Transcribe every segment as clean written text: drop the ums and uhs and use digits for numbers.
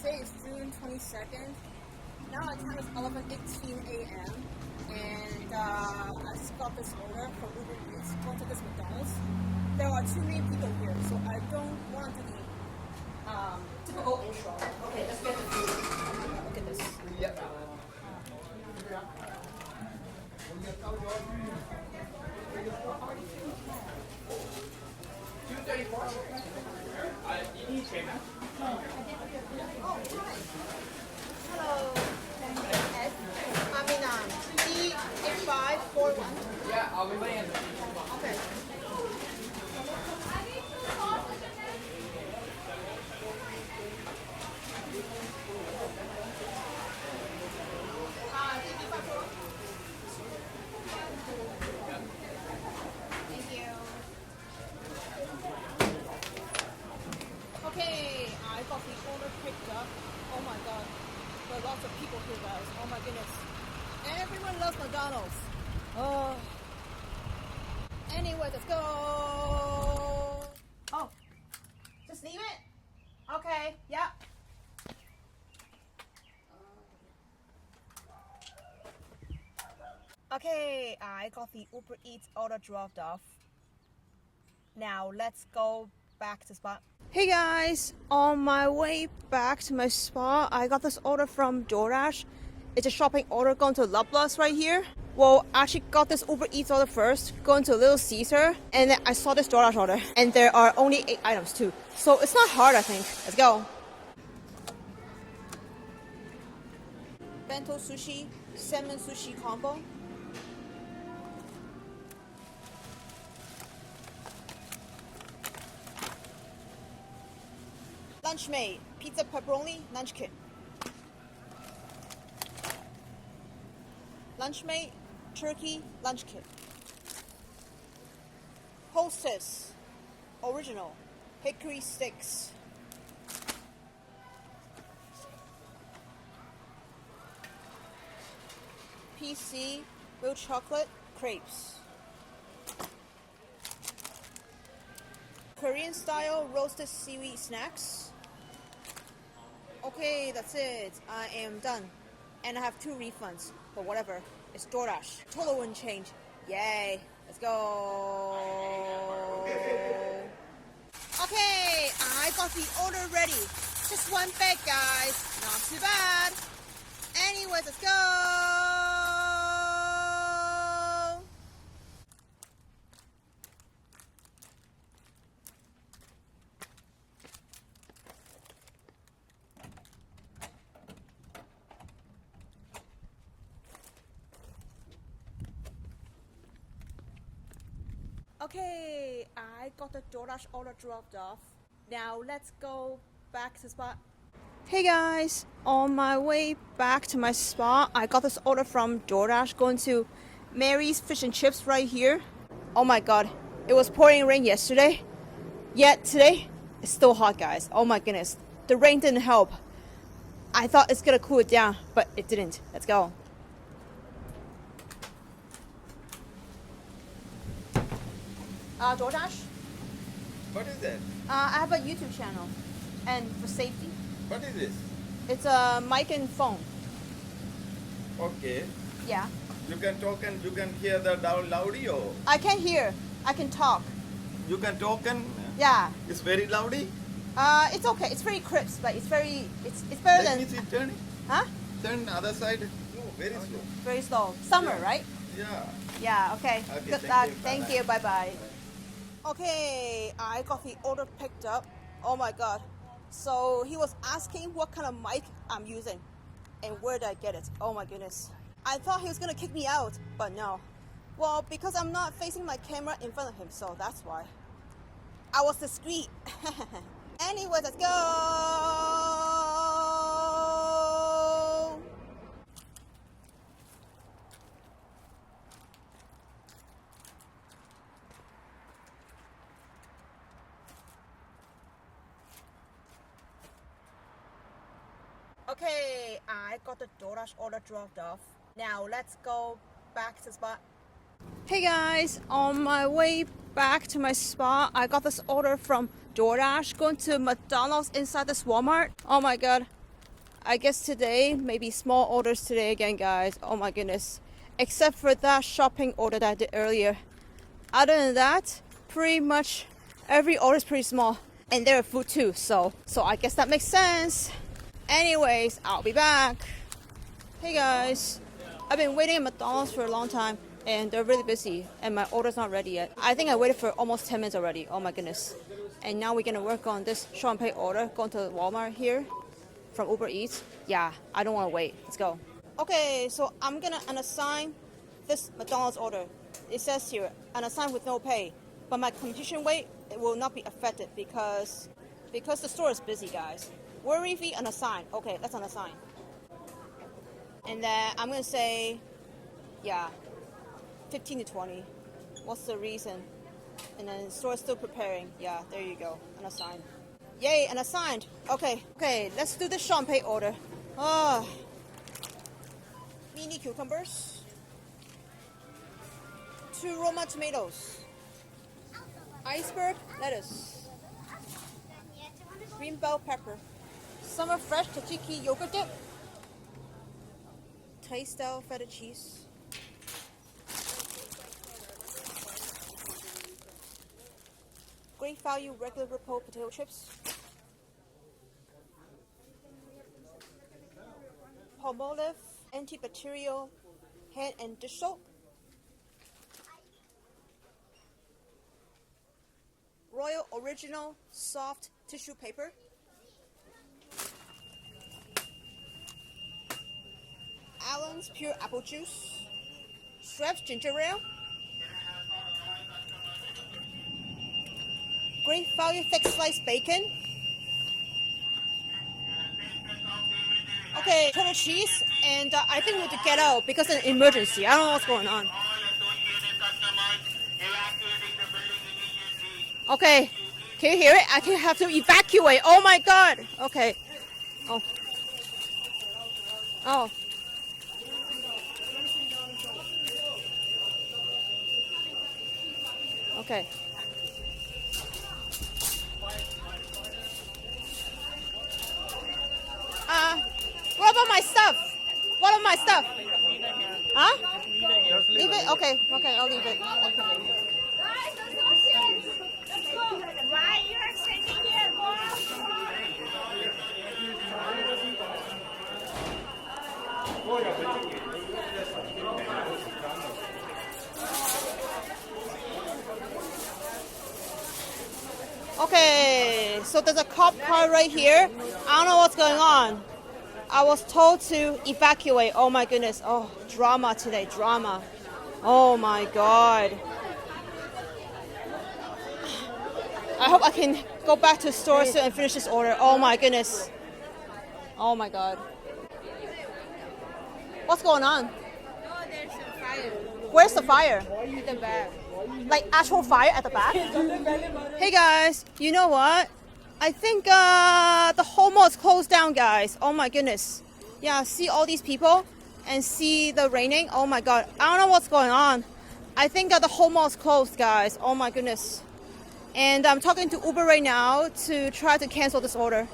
Today is June 22nd. Now the time is 11:18 a.m. And I just got this order from Uber Eats. Going to this McDonald's. There are too many people here, so I don't want to do the typical intro. Okay, let's get the food. Look at this. Yep. Hello. D8541. Yeah, I'll be waiting. Okay. Thank you. Okay, I got the order picked up. Oh my god. There are lots of people here, guys. Oh my goodness. Everyone loves McDonald's. Oh. Anyway, let's go. Oh. Just leave it? Okay, yeah. Okay, I got the Uber Eats order dropped off. Now let's go back to the spot. Hey guys, on my way back to my spot, I got this order from DoorDash. It's a shopping order going to Loblaws right here. Well, I actually got this Uber Eats order first, going to Little Caesar, and then I saw this DoorDash order. And there are only 8 items too. So it's not hard, I think. Let's go. Bento sushi, salmon sushi combo. Lunchmate, pizza pepperoni, lunch kit. Lunchmate, turkey, lunch kit. Hostess, original, hickory sticks. PC, milk chocolate, crepes. Korean style roasted seaweed snacks. Okay, that's it. I am done. And I have 2 refunds, but whatever. It's DoorDash. Total wouldn't change. Yay. Let's go. Okay, I got the order ready. Just one bag, guys. Not too bad. Anyways, let's go. Okay, I got the DoorDash order dropped off. Now let's go back to the spot. Hey guys, on my way back to my spot, I got this order from DoorDash going to Mary's Fish and Chips right here. Oh my god, it was pouring rain yesterday. Yet today, it's still hot, guys. Oh my goodness, the rain didn't help. I thought it's gonna cool it down, but it didn't. Let's go. DoorDash? What is that? I have a YouTube channel, and for safety. What is this? It's a mic and phone. Okay. Yeah. You can talk and you can hear the audio. I can hear. I can talk. You can talk and Yeah. it's very loudy. It's okay. It's very crisp, but it's very. It's better Let than. me see, turn it. Huh? Turn other side. No, very slow. Very slow. Summer, Yeah. right? Yeah. Yeah. Okay. Okay, Good thank luck. you. Thank Bye-bye. you. Bye bye. Okay, I got the order picked up. Oh my god. So he was asking what kind of mic I'm using and where did I get it. Oh my goodness. I thought he was gonna kick me out, but no. Well, because I'm not facing my camera in front of him, so that's why. I was discreet. Anyway, let's go. Okay, I got the DoorDash order dropped off. Now let's go back to the spot. Hey guys, on my way back to my spot, I got this order from DoorDash going to McDonald's inside this Walmart. Oh my god, I guess today, maybe small orders today again, guys. Oh my goodness. Except for that shopping order that I did earlier. Other than that, pretty much every order is pretty small. And they're food too, so I guess that makes sense. Anyways, I'll be back. Hey guys. I've been waiting at McDonald's for a long time and they're really busy and my order's not ready yet. I think I waited for almost 10 minutes already. Oh my goodness. And now we're gonna work on this Shop and Pay order, going to Walmart here from Uber Eats. Yeah, I don't wanna wait. Let's go. Okay, so I'm gonna unassign this McDonald's order. It says here, unassign with no pay. But my completion weight, it will not be affected because the store is busy, guys. Worry fee unassigned. Okay, let's unassign. And then I'm gonna say, yeah, 15 to 20. What's the reason? And then the store is still preparing. Yeah, there you go. Unassigned. Yay, unassigned. Okay, let's do the Shop and Pay order. Mini cucumbers. 2 Roma tomatoes. Iceberg lettuce. Green bell pepper. Summer fresh tzatziki yogurt dip. Thai style feta cheese. Great value regular repos potato chips. Palmolive antibacterial hand and dish soap. Royal Original soft tissue paper. Allen's pure apple juice. Schweppes ginger ale. Great value thick sliced bacon. Okay, total cheese, and I think we have to get out because of an emergency. I don't know what's going on. Okay, can you hear it? I can have to evacuate. Oh my god. Okay. Oh. Okay. What about my stuff? What about my stuff? Huh? Leave it? Okay, I'll leave it. Why you are sitting here, Okay, so there's a cop car right here. I don't know what's going on. I was told to evacuate. Oh my goodness. Oh, drama today, drama. Oh my god. I hope I can go back to the store soon and finish this order. Oh my goodness. Oh my god. What's going on? Oh, there's a fire Where's the fire? in the back. Like actual fire at the back? Hey guys, you know what? I think the whole mall is closed down, guys. Oh my goodness. Yeah, see all these people and see the raining. Oh my god. I don't know what's going on. I think the whole mall is closed, guys. Oh my goodness. And I'm talking to Uber right now to try to cancel this order.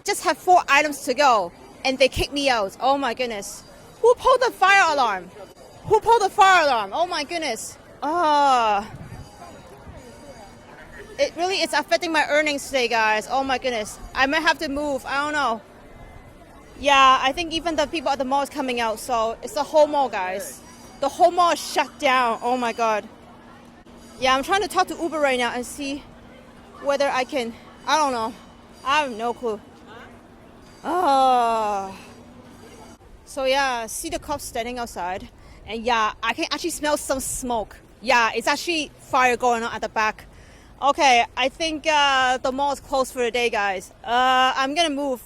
Just have 4 items to go and they kicked me out. Oh my goodness. Who pulled the fire alarm? Who pulled the fire alarm? Oh my goodness. It really is affecting my earnings today, guys. Oh my goodness. I might have to move. I don't know. Yeah, I think even the people at the mall is coming out. So it's the whole mall, guys. The whole mall is shut down. Oh my god. Yeah, I'm trying to talk to Uber right now and see whether I can. I don't know. I have no clue. So yeah, see the cops standing outside. And yeah, I can actually smell some smoke. Yeah, it's actually fire going on at the back. Okay, I think the mall is closed for the day, guys. I'm gonna move.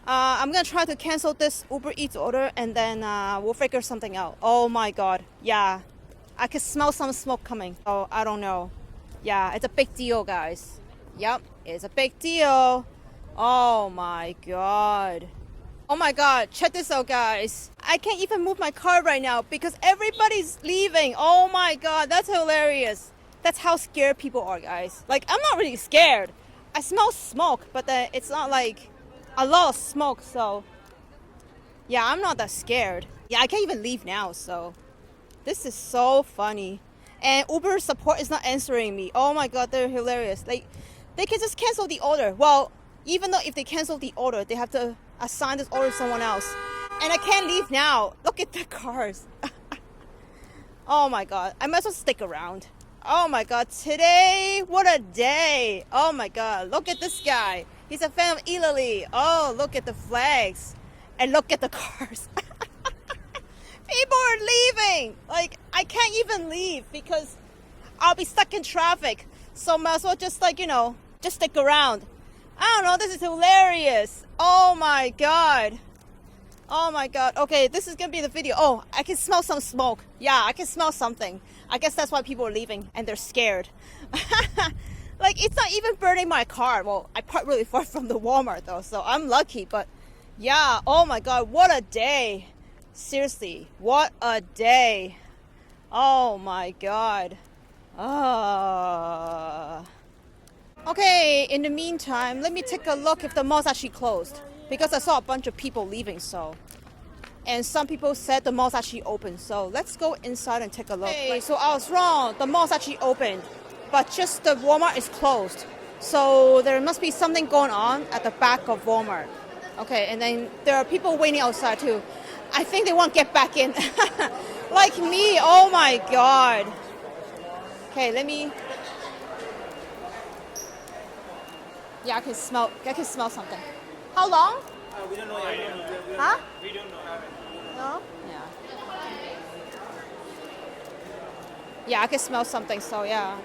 I'm gonna try to cancel this Uber Eats order and then we'll figure something out. Oh my god. Yeah, I can smell some smoke coming. Oh, I don't know. Yeah, it's a big deal, guys. Yep, it's a big deal. Oh my god. Oh my god, check this out, guys. I can't even move my car right now because everybody's leaving. Oh my god, that's hilarious. That's how scared people are, guys. Like, I'm not really scared. I smell smoke, but it's not like a lot of smoke, so yeah, I'm not that scared. Yeah, I can't even leave now, so this is so funny. And Uber support is not answering me. Oh my god, they're hilarious. Like, they can just cancel the order. Well, even though if they cancel the order, they have to assign this order to someone else. And I can't leave now. Look at the cars. Oh my god, I might as well stick around. Oh my god, today, what a day. Oh my god, look at this guy. He's a fan of Italy. Oh, look at the flags. And look at the cars. People are leaving. Like, I can't even leave because I'll be stuck in traffic. So might as well just, like, just stick around. I don't know, this is hilarious. Oh my god. Oh my god. Okay, this is gonna be the video. Oh, I can smell some smoke. Yeah, I can smell something. I guess that's why people are leaving and they're scared. Like, it's not even burning my car. Well, I parked really far from the Walmart though, so I'm lucky. But yeah, oh my god, what a day. Seriously, what a day. Oh my god. Okay, in the meantime, let me take a look if the mall's actually closed. Because I saw a bunch of people leaving, so. And some people said the mall's actually open, so let's go inside and take a look. Okay, so I was wrong. The mall's actually open, but just the Walmart is closed. So there must be something going on at the back of Walmart. Okay, and then there are people waiting outside too. I think they want to get back in. Like me, oh my god. Okay, let me. Yeah, I can smell something. How long? We don't know yet. Huh? We don't know. No? Yeah. Yeah, I can smell something, so yeah.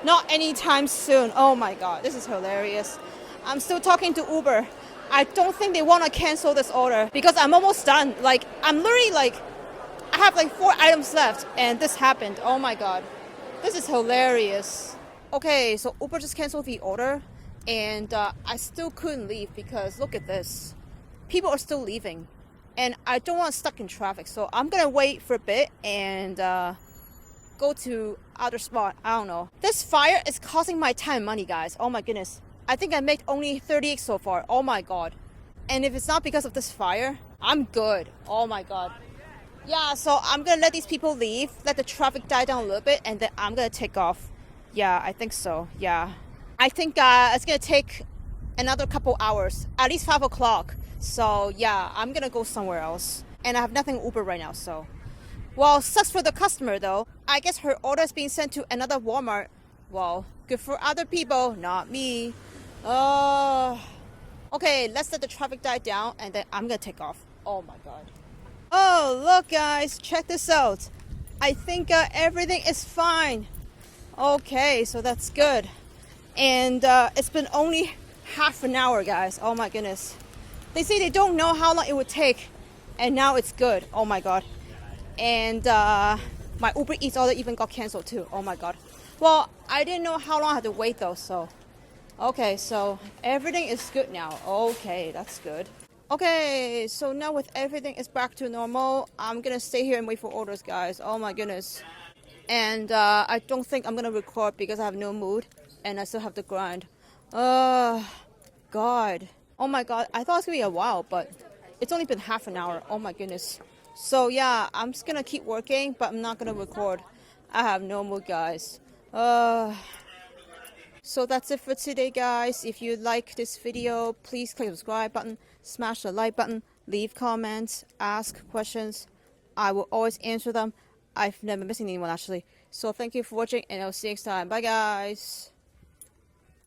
Not anytime soon. Oh my god, this is hilarious. I'm still talking to Uber. I don't think they want to cancel this order because I'm almost done. Like, I'm literally like, I have like 4 items left and this happened. Oh my god. This is hilarious. Okay, so Uber just canceled the order and I still couldn't leave because look at this. People are still leaving and I don't want to stuck in traffic. So I'm going to wait for a bit and go to other spot. I don't know. This fire is costing my time and money, guys. Oh my goodness. I think I made only 38 so far. Oh my god. And if it's not because of this fire, I'm good. Oh my god. Yeah, so I'm gonna let these people leave, let the traffic die down a little bit, and then I'm gonna take off. Yeah, I think so. Yeah. I think it's gonna take another couple hours, at least 5 o'clock. So yeah, I'm gonna go somewhere else. And I have nothing Uber right now, so. Well, sucks for the customer though. I guess her order is being sent to another Walmart. Well, good for other people, not me. Okay, let's let the traffic die down and then I'm gonna take off. Oh my god. Oh, look guys, check this out. I think everything is fine. Okay, so that's good. And it's been only half an hour, guys. Oh my goodness. They say they don't know how long it would take. And now it's good. Oh my god. And my Uber Eats order even got canceled too. Oh my god. Well, I didn't know how long I had to wait though, so. Okay, so everything is good now. Okay, that's good. Okay, so now with everything is back to normal, I'm gonna stay here and wait for orders, guys. Oh my goodness. And I don't think I'm gonna record because I have no mood and I still have to grind. God. Oh my god, I thought it was gonna be a while, but it's only been half an hour. Oh my goodness. So yeah, I'm just gonna keep working, but I'm not gonna record. I have no mood, guys. So that's it for today, guys. If you like this video, please click the subscribe button, smash the like button, leave comments, ask questions. I will always answer them. I've never missed anyone actually. So thank you for watching and I'll see you next time. Bye guys.